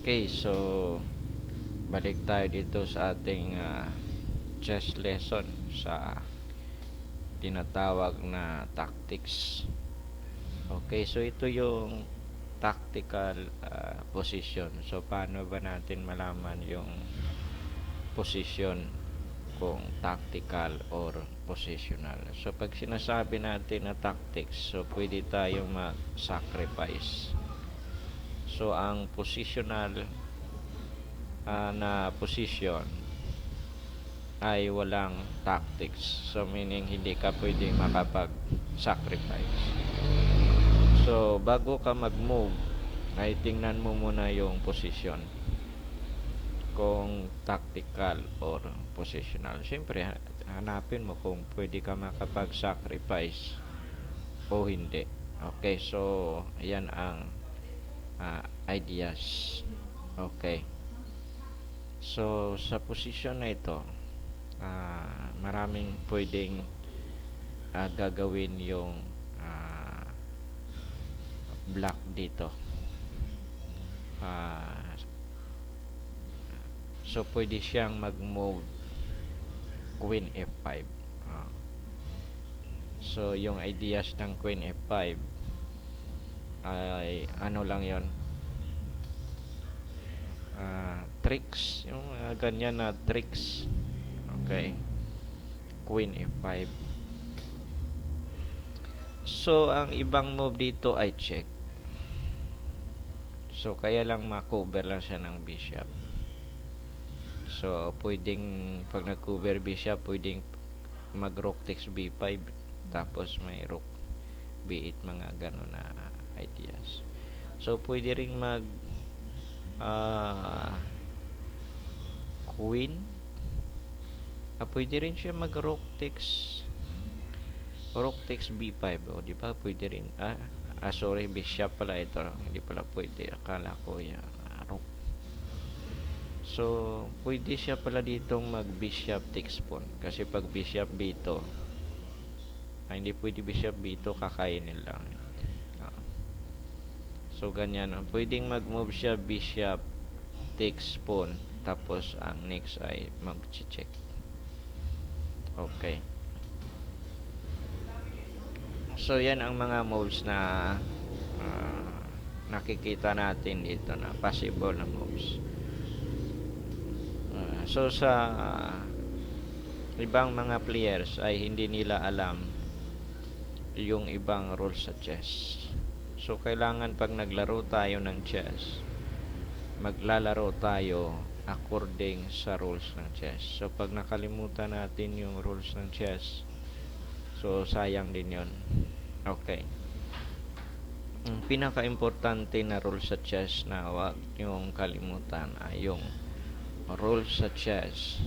Okay, so balik tayo dito sa ating chess lesson sa tinatawag na tactics. Okay, so ito yung tactical position. So paano ba natin malaman yung position kung tactical or positional? So pag sinasabi natin na tactics, so pwede tayong mag-sacrifice. So ang positional na position ay walang tactics. So meaning hindi ka pwedeng makapag-sacrifice. So bago ka mag-move, ay tingnan mo muna yung position kung tactical or positional. Siyempre hanapin mo kung pwede ka makapag-sacrifice o hindi. Okay, so ayan ang ideas. Okay. So sa position na ito, maraming pwedeng gagawin yung black dito. So pwede siyang mag-move Queen F5. So yung ideas ng Queen F5 ay ano lang yon, tricks, yung ganyan na tricks. Okay, Queen F5. So ang ibang move dito ay check. So kaya lang ma-cover lang siya ng bishop. So pwedeng pag nag-cover bishop, pwedeng mag-rook takes b5, tapos may rook b8, mga ganun na ideas. So pwede ring mag queen, pwede rin siya mag rook takes b5, o di ba? Pwede rin sorry, bishop pala ito, hindi pala pwede, akala ko yan rook. So pwede siya pala ditong mag bishop takes pawn, kasi pag bishop b2 hindi pwede bishop b2, kakainin lang. So ganyan, pwedeng mag move siya bishop takes pawn, tapos ang next ay mag-check. Okay, so yan ang mga moves na nakikita natin dito na possible na moves. So sa ibang mga players ay hindi nila alam yung ibang rules sa chess. So kailangan pag naglaro tayo ng chess, maglalaro tayo according sa rules ng chess. So pag nakalimutan natin yung rules ng chess, so sayang din yon. Okay, ang pinaka-importante na rule sa chess na wag yung kalimutan ay yung rules sa chess,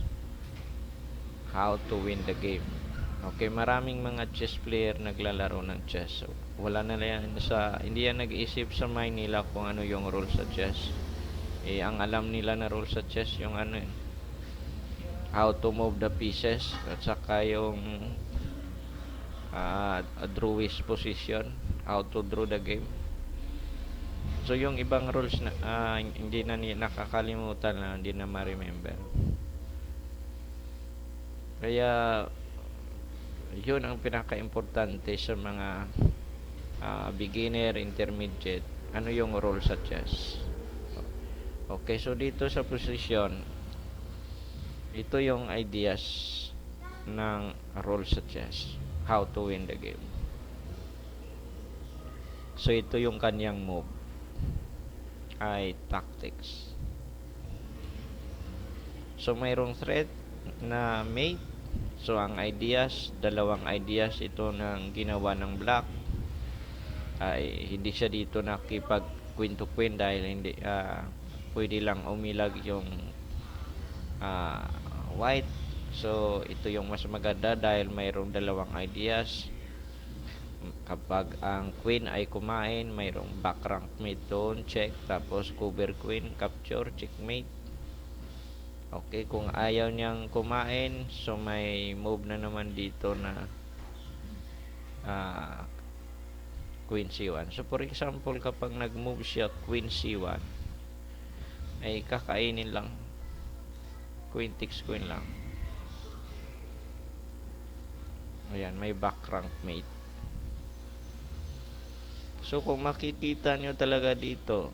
how to win the game. Okay, maraming mga chess player naglalaro ng chess. So, wala na yan hindi yan nag-iisip sa mind nila kung ano yung rules sa chess. Ang alam nila na rules sa chess yung how to move the pieces, at saka yung drawish position, how to draw the game. So yung ibang rules na hindi na nakakalimutan na, hindi na ma-remember. Kaya yun ang pinaka-importante sa mga beginner, intermediate, ano yung role sa chess. Okay, so dito sa position, ito yung ideas ng role sa chess, how to win the game. So ito yung kanyang move ay tactics. So mayroong threat na mate. So ang ideas, dalawang ideas ito ng ginawa ng black, ay hindi siya dito nakipag queen to queen dahil hindi pwede lang umilag yung white. So ito yung mas maganda dahil mayroong dalawang ideas. Kapag ang queen ay kumain, mayroong back rank mate doon, check, tapos cover queen, capture, checkmate. Okay, kung ayaw niyang kumain, so may move na naman dito na Queen C1. So for example, kapag nag-move siya Queen C1, ay kakainin lang. Queen takes queen lang. Ayan, may back rank mate. So kung makikita nyo talaga dito,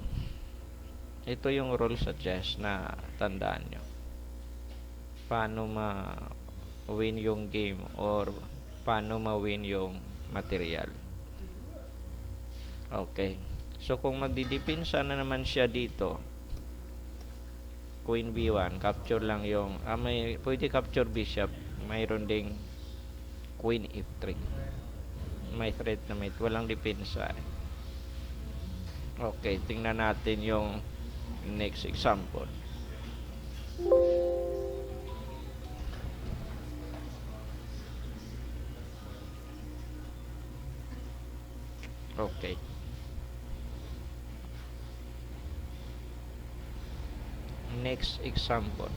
ito yung role sa chess na tandaan nyo. Paano ma-win yung game or paano ma-win yung material. Okay. So kung magdidepensa na naman siya dito, Queen B1, capture lang yung pwede capture bishop, mayroon ding Queen F3. May threat na mate, walang depensa. Okay, tingnan natin yung next example. Okay. Next example.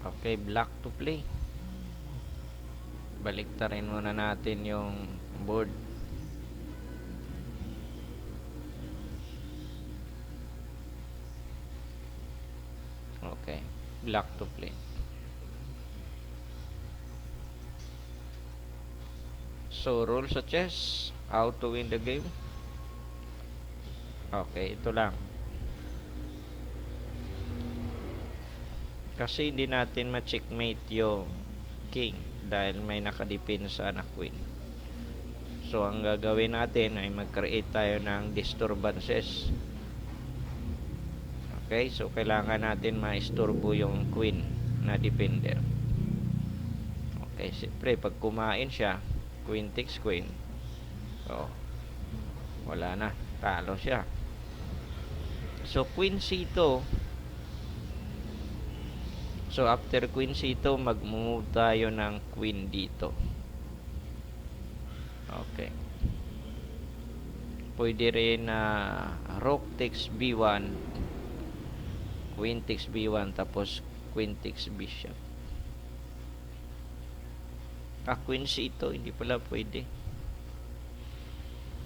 Okay, black to play. Baliktarin muna natin yung board. Okay, black to play. So, rule sa chess, how to win the game. Okay, ito lang. Kasi hindi natin ma-checkmate yung king dahil may nakadepensa na queen. So, ang gagawin natin ay mag-create tayo ng disturbances. Okay, so kailangan natin ma-isturbo yung queen na defender. Okay, siyempre pag kumain siya, queen takes queen. So, wala na, talo siya. So, queen c2. So, after queen c2, mag-move tayo ng queen dito. Okay. Pwede rin na rook takes b1, queen takes b1, tapos queen takes bishop. Queen c2, hindi pala pwede.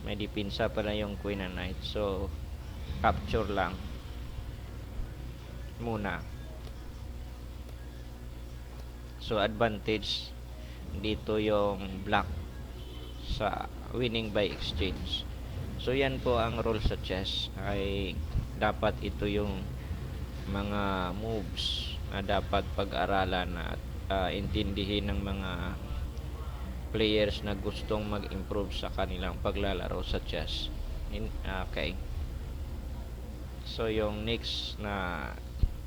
May depensa pala yung queen and knight. So, capture lang muna. So, advantage dito yung black sa winning by exchange. So, yan po ang rule sa chess. Ay dapat ito yung mga moves na dapat pag-aralan at intindihin ng mga players na gustong mag-improve sa kanilang paglalaro sa chess. Okay. So, yung next na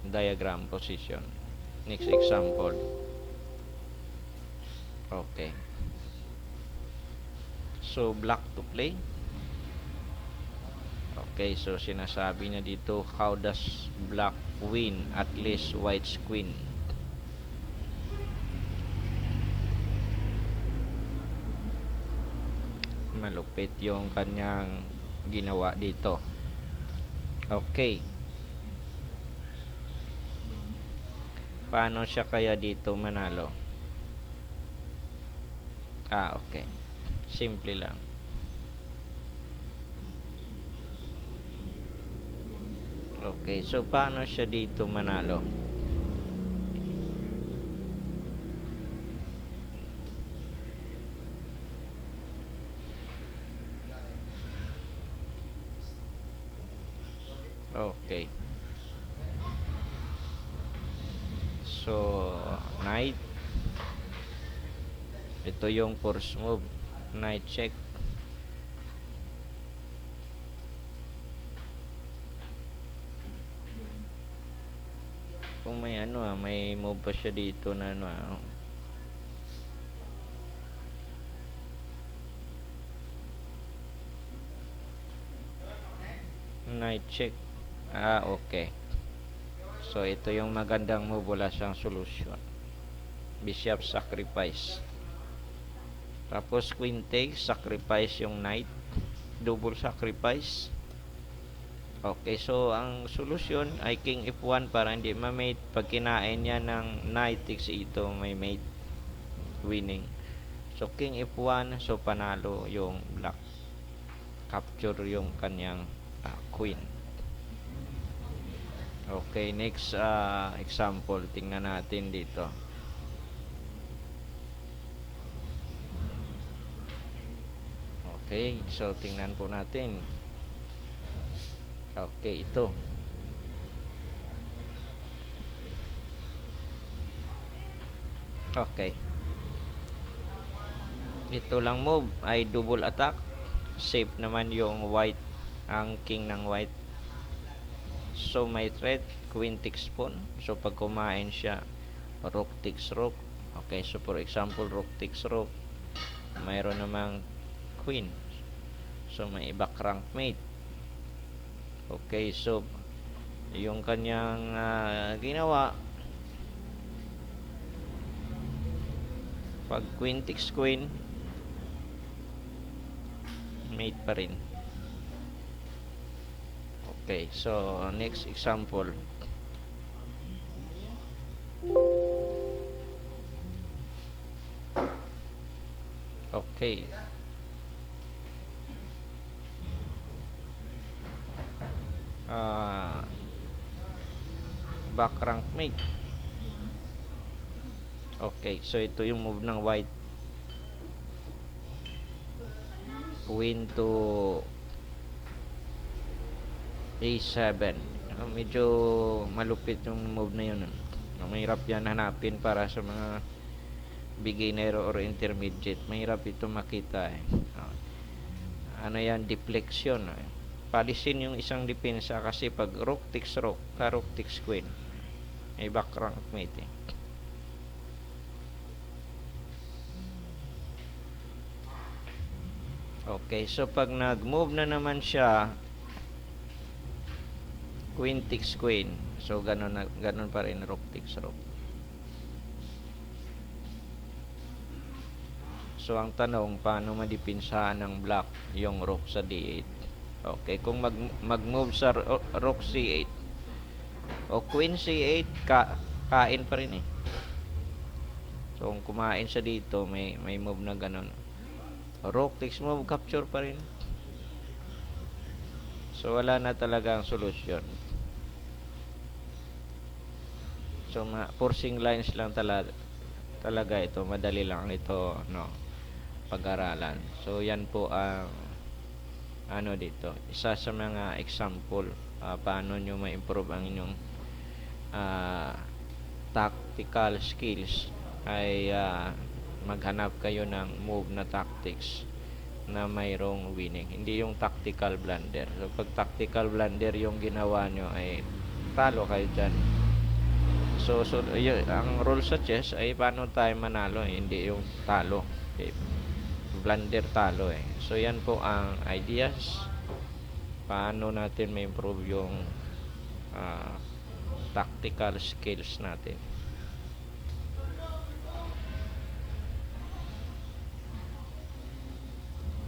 diagram position. Next example. Okay. So, black to play. Okay, so sinasabi na dito, how does black win at least white's queen? Malupit yung kanyang ginawa dito. Okay. Paano siya kaya dito manalo? Okay. Simple lang. Okay, so paano siya dito manalo? Okay. So, knight. Ito yung first move. Knight check. Kung may may move pa siya dito na knight check. Okay. So, ito yung magandang move, wala siyang solution. Bishop sacrifice. Tapos, queen takes, sacrifice yung knight. Double sacrifice. Okay, so, ang solusyon ay king f1 para hindi ma-mate. Pag kinain niya ng knight takes ito, may mate. Winning. So king f1, so panalo yung black, capture yung kanyang queen. Okay, next example, tingnan natin dito. Okay, so tingnan po natin. Okay, ito. Okay. Ito lang move ay double attack. Safe naman yung white, ang king ng white. So may threat, queen takes pawn. So pag kumain siya, rook takes rook. Okay, so for example, rook takes rook. Mayroon namang queen. So may back rank mate. Okay, so yung kanyang ginawa, pag queen takes queen, mate pa rin. Okay, so next example. Okay. Back rank mate. Okay, so ito yung move ng white. Queen to a7. Medyo malupit yung move na yun. Mahirap yan hanapin para sa mga beginner or intermediate. Mahirap ito makita eh. Ano yan, deflection. Palisin yung isang depensa kasi pag rook takes rook, rook takes queen, may back rank mate eh. Okay, so pag nag-move na naman siya, queen takes queen, so ganun pa rin, rook takes rook. So ang tanong, paano madipinsahan ng black yung rook sa d8? Okay, kung mag-move sa rook c8 o queen c8, kain pa rin eh. So kung kumain siya dito, may move na ganun. Rook takes move, capture pa rin. So wala na talagang solusyon. So forcing lines lang talaga ito, madali lang ito pag-aralan. So yan po ang dito, isa sa mga example paano nyo ma-improve ang inyong tactical skills ay maghanap kayo ng move na tactics na mayroong winning, hindi yung tactical blunder. So pag tactical blunder yung ginawa nyo, ay talo kayo dyan. So ang rule sa chess ay paano tayo manalo, hindi yung talo. Okay. Blunder talo eh. So yan po ang ideas paano natin ma-improve yung tactical skills natin.